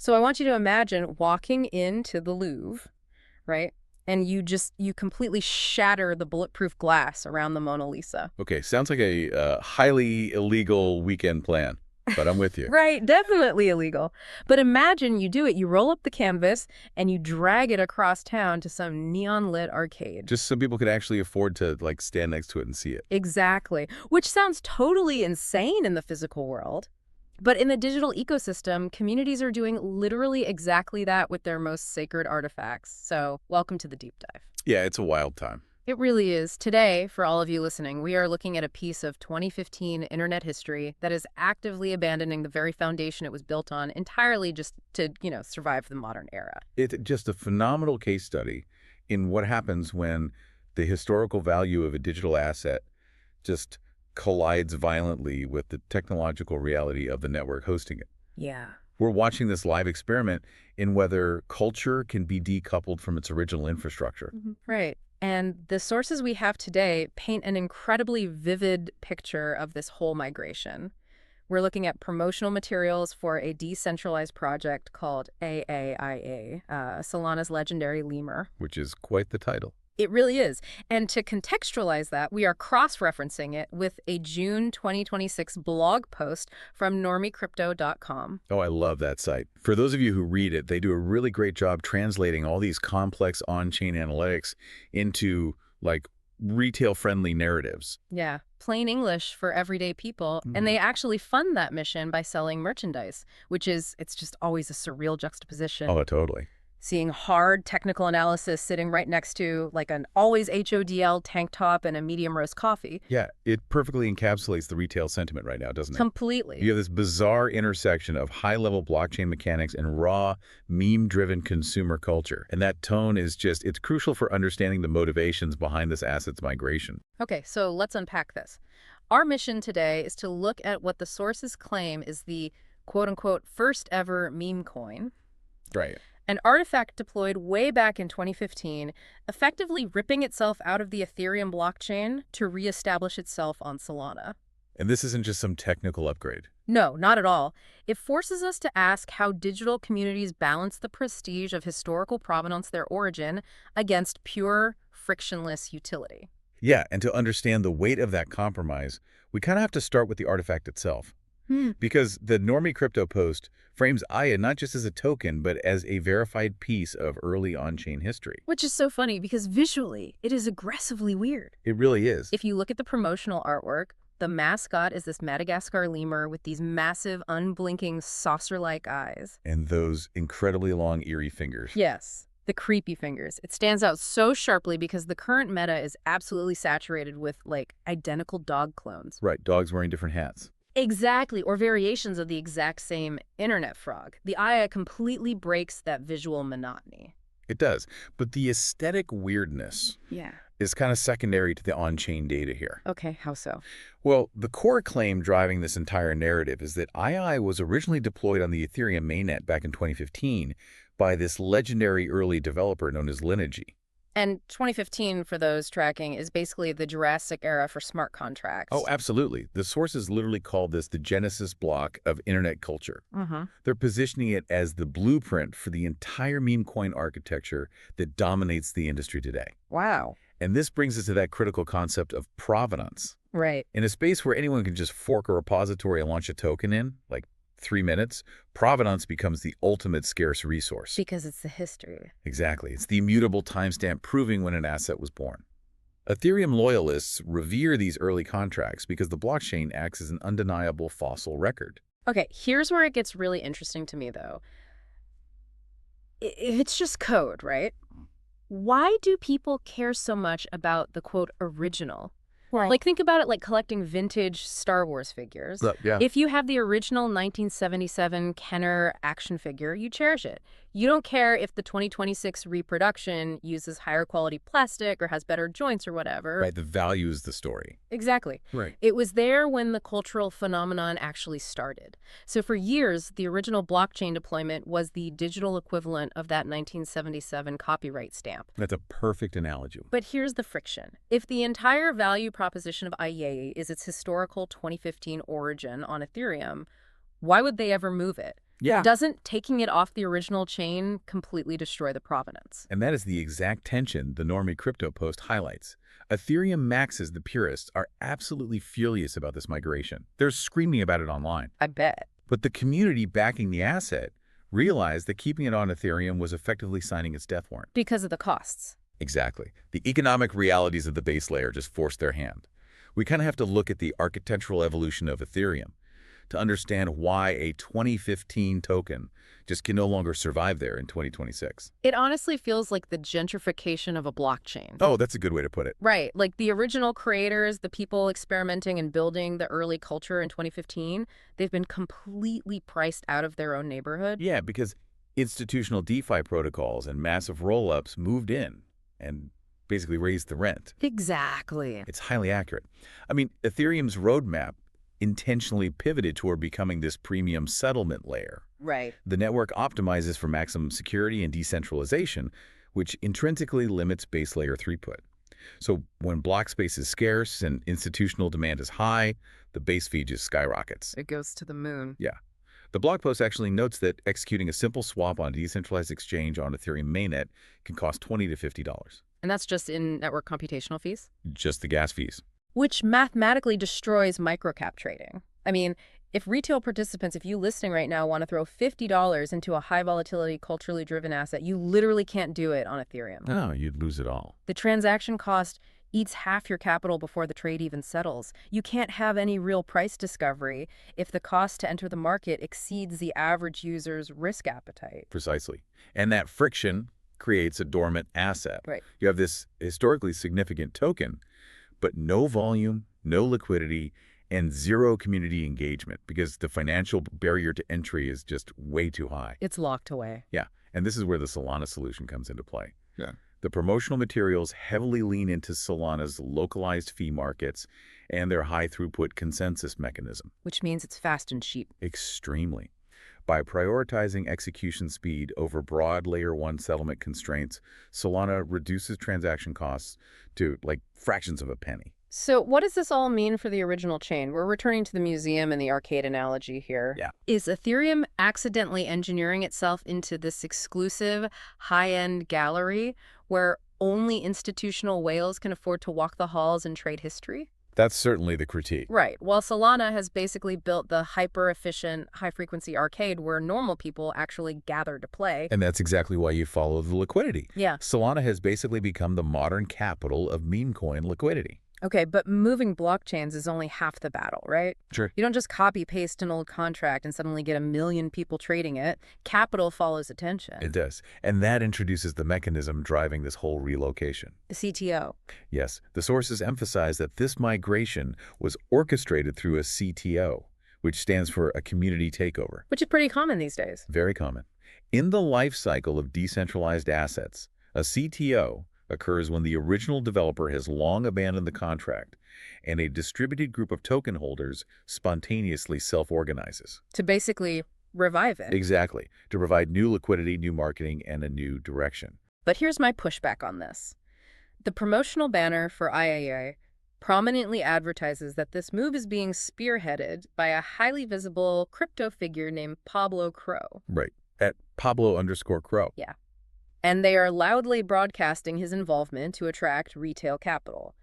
So I want you to imagine walking into the Louvre, right? And you completely shatter the bulletproof glass around the Mona Lisa. Okay, sounds like a highly illegal weekend plan, but I'm with you. Right, definitely illegal. But imagine you do it. You roll up the canvas and you drag it across town to some neon-lit arcade. Just so people could actually afford to, like, stand next to it and see it. Exactly. Which sounds totally insane in the physical world. But in the digital ecosystem, communities are doing literally exactly that with their most sacred artifacts. So welcome to the deep dive. Yeah, it's a wild time. It really is. Today, for all of you listening, we are looking at a piece of 2015 internet history that is actively abandoning the very foundation it was built on entirely just to, survive the modern era. It's just a phenomenal case study in what happens when the historical value of a digital asset just collides violently with the technological reality of the network hosting it. Yeah. We're watching this live experiment in whether culture can be decoupled from its original infrastructure. Right. And the sources we have today paint an incredibly vivid picture of this whole migration. We're looking at promotional materials for a decentralized project called AYEAYE, Solana's legendary lemur. Which is quite the title. It really is. And to contextualize that, we are cross-referencing it with a June 2026 blog post from normiecrypto.com. Oh, I love that site. For those of you who read it, they do a really great job translating all these complex on-chain analytics into, like, retail-friendly narratives. Yeah, plain English for everyday people. And they actually fund that mission by selling merchandise, it's just always a surreal juxtaposition. Oh, totally. Seeing hard technical analysis sitting right next to like an always HODL tank top and a medium roast coffee. Yeah, it perfectly encapsulates the retail sentiment right now, doesn't it? Completely. You have this bizarre intersection of high-level blockchain mechanics and raw, meme-driven consumer culture. And that tone is it's crucial for understanding the motivations behind this asset's migration. Okay, so let's unpack this. Our mission today is to look at what the sources claim is the quote-unquote first ever meme coin. Right. An artifact deployed way back in 2015, effectively ripping itself out of the Ethereum blockchain to reestablish itself on Solana. And this isn't just some technical upgrade. No, not at all. It forces us to ask how digital communities balance the prestige of historical provenance, their origin, against pure, frictionless utility. Yeah, and to understand the weight of that compromise, we kind of have to start with the artifact itself. Because the Normie Crypto post frames AYEAYE not just as a token, but as a verified piece of early on-chain history. Which is so funny because visually, it is aggressively weird. It really is. If you look at the promotional artwork, the mascot is this Madagascar lemur with these massive, unblinking, saucer-like eyes. And those incredibly long, eerie fingers. Yes. The creepy fingers. It stands out so sharply because the current meta is absolutely saturated with, like, identical dog clones. Right, dogs wearing different hats. Exactly, or variations of the exact same internet frog. The AYEAYE completely breaks that visual monotony. It does, but the aesthetic weirdness is kind of secondary to the on-chain data here. Okay, how so? Well, the core claim driving this entire narrative is that AYEAYE was originally deployed on the Ethereum mainnet back in 2015 by this legendary early developer known as Linagee. And 2015, for those tracking, is basically the Jurassic era for smart contracts. Oh, absolutely. The sources literally call this the Genesis block of internet culture. They're positioning it as the blueprint for the entire meme coin architecture that dominates the industry today. Wow. And this brings us to that critical concept of provenance. Right. In a space where anyone can just fork a repository and launch a token in, like 3 minutes, provenance becomes the ultimate scarce resource. Because it's the history. Exactly. It's the immutable timestamp proving when an asset was born. Ethereum loyalists revere these early contracts because the blockchain acts as an undeniable fossil record. Okay, here's where it gets really interesting to me, though. It's just code, right? Why do people care so much about the, quote, original? Right. Like, think about it like collecting vintage Star Wars figures. Yeah. If you have the original 1977 Kenner action figure, you cherish it. You don't care if the 2026 reproduction uses higher quality plastic or has better joints or whatever. Right, the value is the story. Exactly. Right. It was there when the cultural phenomenon actually started. So for years, the original blockchain deployment was the digital equivalent of that 1977 copyright stamp. That's a perfect analogy. But here's the friction. If the entire value proposition of AYEAYE is its historical 2015 origin on Ethereum, why would they ever move it? Yeah. Doesn't taking it off the original chain completely destroy the provenance? And that is the exact tension the normie crypto post highlights. Ethereum maxes, the purists, are absolutely furious about this migration. They're screaming about it online. I bet. But the community backing the asset realized that keeping it on Ethereum was effectively signing its death warrant. Because of the costs. Exactly. The economic realities of the base layer just forced their hand. We kind of have to look at the architectural evolution of Ethereum to understand why a 2015 token just can no longer survive there in 2026. It honestly feels like the gentrification of a blockchain. Oh, that's a good way to put it. Right. Like the original creators, the people experimenting and building the early culture in 2015, they've been completely priced out of their own neighborhood. Yeah, because institutional DeFi protocols and massive roll-ups moved in and basically raised the rent. Exactly. It's highly accurate. I mean, Ethereum's roadmap intentionally pivoted toward becoming this premium settlement layer. Right. The network optimizes for maximum security and decentralization, which intrinsically limits base layer throughput. So when block space is scarce and institutional demand is high, the base fee just skyrockets. It goes to the moon. Yeah. The blog post actually notes that executing a simple swap on a decentralized exchange on Ethereum mainnet can cost $20 to $50. And that's just in network computational fees? Just the gas fees. Which mathematically destroys microcap trading. I mean, if retail participants, if you listening right now want to throw $50 into a high volatility, culturally driven asset, you literally can't do it on Ethereum. No, you'd lose it all. The transaction cost eats half your capital before the trade even settles. You can't have any real price discovery if the cost to enter the market exceeds the average user's risk appetite. Precisely. And that friction creates a dormant asset. Right. You have this historically significant token, but no volume, no liquidity, and zero community engagement because the financial barrier to entry is just way too high. It's locked away. Yeah, and this is where the Solana solution comes into play. Yeah. The promotional materials heavily lean into Solana's localized fee markets and their high-throughput consensus mechanism. Which means it's fast and cheap. Extremely. By prioritizing execution speed over broad Layer 1 settlement constraints, Solana reduces transaction costs to, like, fractions of a penny. So what does this all mean for the original chain? We're returning to the museum and the arcade analogy here. Yeah. Is Ethereum accidentally engineering itself into this exclusive, high-end gallery where only institutional whales can afford to walk the halls and trade history? That's certainly the critique. Right. While Solana has basically built the hyper-efficient, high-frequency arcade where normal people actually gather to play. And that's exactly why you follow the liquidity. Yeah. Solana has basically become the modern capital of meme coin liquidity. Okay, but moving blockchains is only half the battle, right? Sure. You don't just copy-paste an old contract and suddenly get 1 million people trading it. Capital follows attention. It does. And that introduces the mechanism driving this whole relocation. The CTO. Yes, the sources emphasize that this migration was orchestrated through a CTO, which stands for a community takeover. Which is pretty common these days. Very common. In the life cycle of decentralized assets, a CTO occurs when the original developer has long abandoned the contract and a distributed group of token holders spontaneously self-organizes. To basically revive it. Exactly, to provide new liquidity, new marketing, and a new direction. But here's my pushback on this. The promotional banner for AYEAYE prominently advertises that this move is being spearheaded by a highly visible crypto figure named Pablo Crow. Right, at Pablo_Crow. Yeah. And they are loudly broadcasting his involvement to attract retail capital.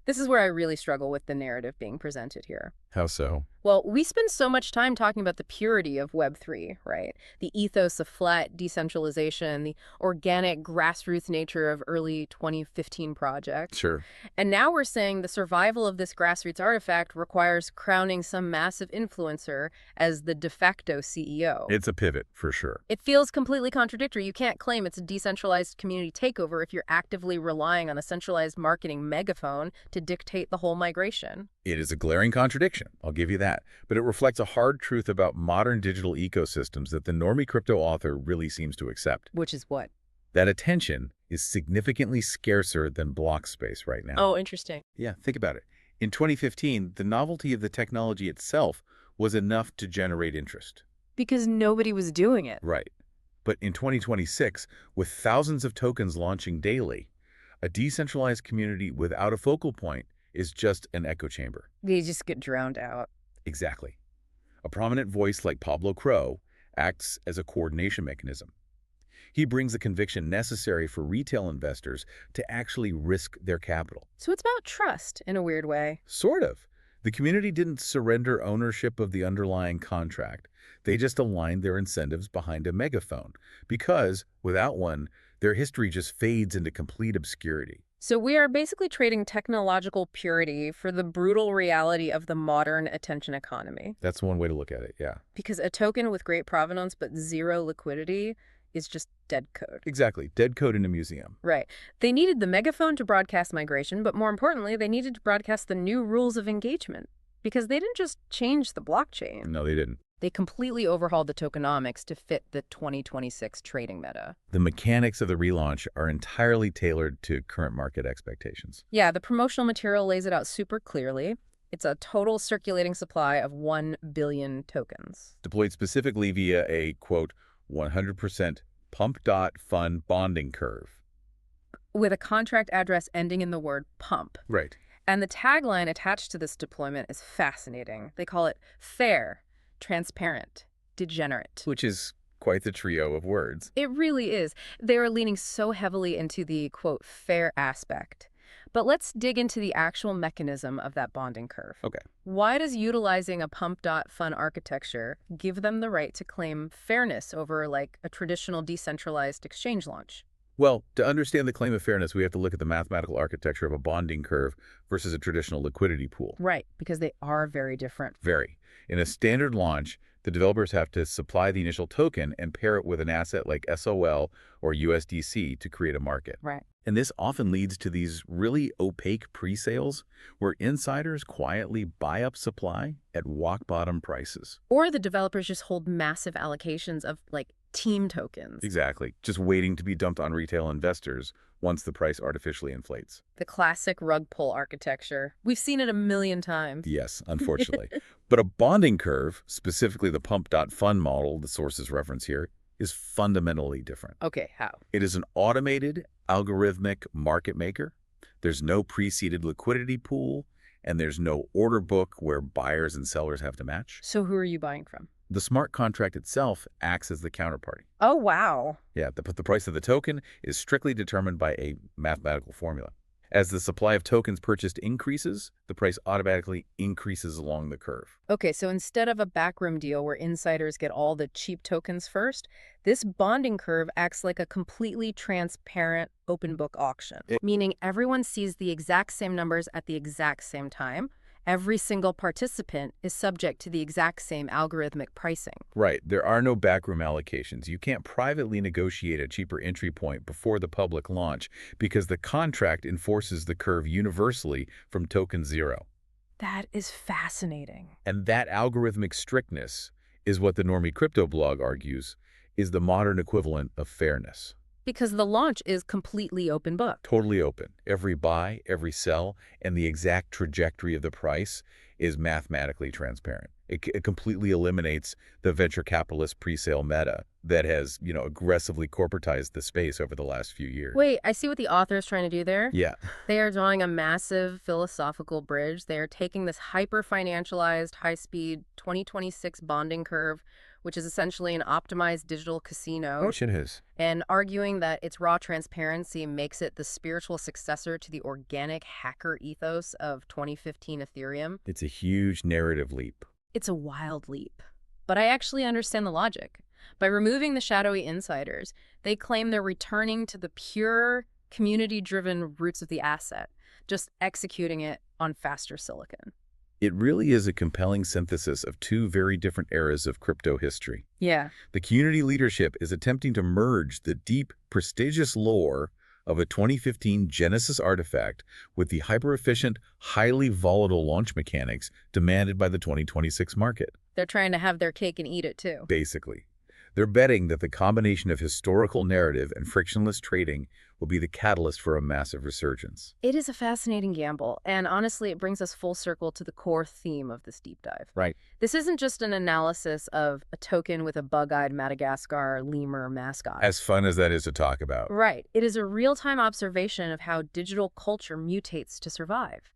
This is where I really struggle with the narrative being presented here. How so? Well, we spend so much time talking about the purity of Web3, right? The ethos of flat decentralization, the organic grassroots nature of early 2015 projects. Sure. And now we're saying the survival of this grassroots artifact requires crowning some massive influencer as the de facto CEO. It's a pivot, for sure. It feels completely contradictory. You can't claim it's a decentralized community takeover if you're actively relying on a centralized marketing megaphone to dictate the whole migration. It is a glaring contradiction, I'll give you that, but it reflects a hard truth about modern digital ecosystems that the normie crypto author really seems to accept. Which is what? That attention is significantly scarcer than block space right now. Oh, interesting. Yeah, think about it. In 2015, the novelty of the technology itself was enough to generate interest. Because nobody was doing it. Right. But in 2026, with thousands of tokens launching daily, a decentralized community without a focal point is just an echo chamber. They just get drowned out. Exactly. A prominent voice like Pablo Crow acts as a coordination mechanism. He brings the conviction necessary for retail investors to actually risk their capital. So it's about trust in a weird way. Sort of. The community didn't surrender ownership of the underlying contract. They just aligned their incentives behind a megaphone, because, without one, their history just fades into complete obscurity. So we are basically trading technological purity for the brutal reality of the modern attention economy. That's one way to look at it, yeah. Because a token with great provenance but zero liquidity is just dead code. Exactly. Dead code in a museum. Right. They needed the megaphone to broadcast migration, but more importantly, they needed to broadcast the new rules of engagement. Because they didn't just change the blockchain. No, they didn't. They completely overhauled the tokenomics to fit the 2026 trading meta. The mechanics of the relaunch are entirely tailored to current market expectations. Yeah, the promotional material lays it out super clearly. It's a total circulating supply of 1 billion tokens. Deployed specifically via a, quote, 100% Pump.fun bonding curve. With a contract address ending in the word pump. Right. And the tagline attached to this deployment is fascinating. They call it fair, transparent, degenerate. Which is quite the trio of words. It really is. They are leaning so heavily into the, quote, fair aspect. But let's dig into the actual mechanism of that bonding curve. Okay. Why does utilizing a Pump.fun architecture give them the right to claim fairness over, like, a traditional decentralized exchange launch? Well, to understand the claim of fairness, we have to look at the mathematical architecture of a bonding curve versus a traditional liquidity pool. Right, because they are very different. Very. In a standard launch, the developers have to supply the initial token and pair it with an asset like SOL or USDC to create a market. Right. And this often leads to these really opaque pre-sales where insiders quietly buy up supply at rock-bottom prices. Or the developers just hold massive allocations of, like, team tokens. Exactly. Just waiting to be dumped on retail investors once the price artificially inflates. The classic rug pull architecture. We've seen it a million times. Yes, unfortunately. But a bonding curve, specifically the Pump.fun model, the sources reference here, is fundamentally different. Okay, how? It is an automated, algorithmic market maker. There's no preceded liquidity pool, and there's no order book where buyers and sellers have to match. So who are you buying from? The smart contract itself acts as the counterparty. Oh, wow. Yeah, the price of the token is strictly determined by a mathematical formula. As the supply of tokens purchased increases, the price automatically increases along the curve. Okay, so instead of a backroom deal where insiders get all the cheap tokens first, this bonding curve acts like a completely transparent open book auction, meaning everyone sees the exact same numbers at the exact same time. Every single participant is subject to the exact same algorithmic pricing. Right. There are no backroom allocations. You can't privately negotiate a cheaper entry point before the public launch because the contract enforces the curve universally from token zero. That is fascinating. And that algorithmic strictness is what the Normie Crypto blog argues is the modern equivalent of fairness. Because the launch is completely open book. Totally open. Every buy, every sell, and the exact trajectory of the price is mathematically transparent. It completely eliminates the venture capitalist pre-sale meta that has, aggressively corporatized the space over the last few years. Wait, I see what the author is trying to do there. Yeah. They are drawing a massive philosophical bridge. They are taking this hyper-financialized, high-speed 2026 bonding curve, which is essentially an optimized digital casino. Which it is. And arguing that its raw transparency makes it the spiritual successor to the organic hacker ethos of 2015 Ethereum. It's a huge narrative leap. It's a wild leap. But I actually understand the logic. By removing the shadowy insiders, they claim they're returning to the pure, community-driven roots of the asset, just executing it on faster silicon. It really is a compelling synthesis of two very different eras of crypto history. Yeah. The community leadership is attempting to merge the deep, prestigious lore of a 2015 Genesis artifact with the hyper-efficient, highly volatile launch mechanics demanded by the 2026 market. They're trying to have their cake and eat it, too. Basically. They're betting that the combination of historical narrative and frictionless trading will be the catalyst for a massive resurgence. It is a fascinating gamble, and honestly, it brings us full circle to the core theme of this deep dive. Right. This isn't just an analysis of a token with a bug-eyed Madagascar lemur mascot. As fun as that is to talk about. Right. It is a real-time observation of how digital culture mutates to survive.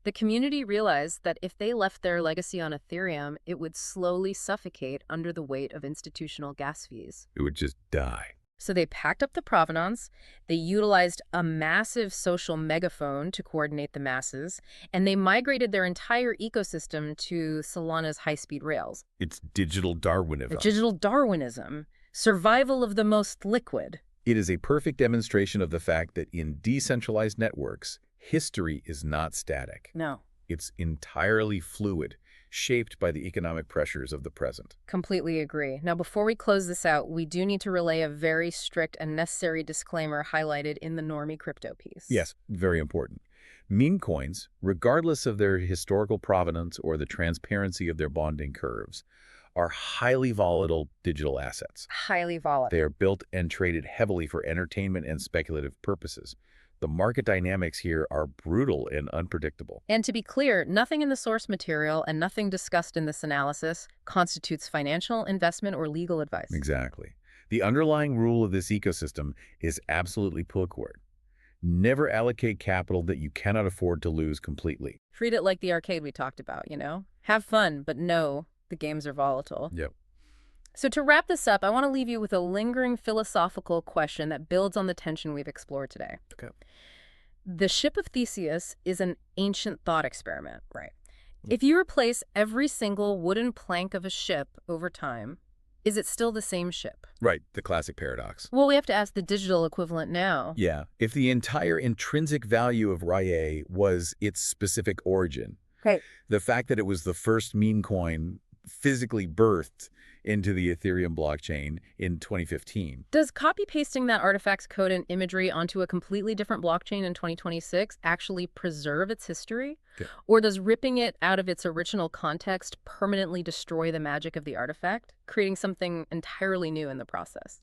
The community realized that if they left their legacy on Ethereum, it would slowly suffocate under the weight of institutional gas fees. It would just die. So they packed up the provenance, they utilized a massive social megaphone to coordinate the masses, and they migrated their entire ecosystem to Solana's high-speed rails. It's digital Darwinism. Digital Darwinism, survival of the most liquid. It is a perfect demonstration of the fact that in decentralized networks, history is not static. No. It's entirely fluid, shaped by the economic pressures of the present. Completely agree. Now, before we close this out, we do need to relay a very strict and necessary disclaimer highlighted in the normie crypto piece. Yes, very important. Meme coins, regardless of their historical provenance or the transparency of their bonding curves, are highly volatile digital assets. Highly volatile. They are built and traded heavily for entertainment and speculative purposes. The market dynamics here are brutal and unpredictable. And to be clear, nothing in the source material and nothing discussed in this analysis constitutes financial, investment, or legal advice. Exactly. The underlying rule of this ecosystem is absolutely pull-cord. Never allocate capital that you cannot afford to lose completely. Treat it like the arcade we talked about, you know? Have fun, but know the games are volatile. Yep. So to wrap this up, I want to leave you with a lingering philosophical question that builds on the tension we've explored today. Okay. The ship of Theseus is an ancient thought experiment, right? If you replace every single wooden plank of a ship over time, is it still the same ship? Right, the classic paradox. Well, we have to ask the digital equivalent now. Yeah, if the entire intrinsic value of AYEAYE was its specific origin, Right. the fact that it was the first meme coin physically birthed into the Ethereum blockchain in 2015. Does copy-pasting that artifact's code and imagery onto a completely different blockchain in 2026 actually preserve its history? Okay. Or does ripping it out of its original context permanently destroy the magic of the artifact, creating something entirely new in the process?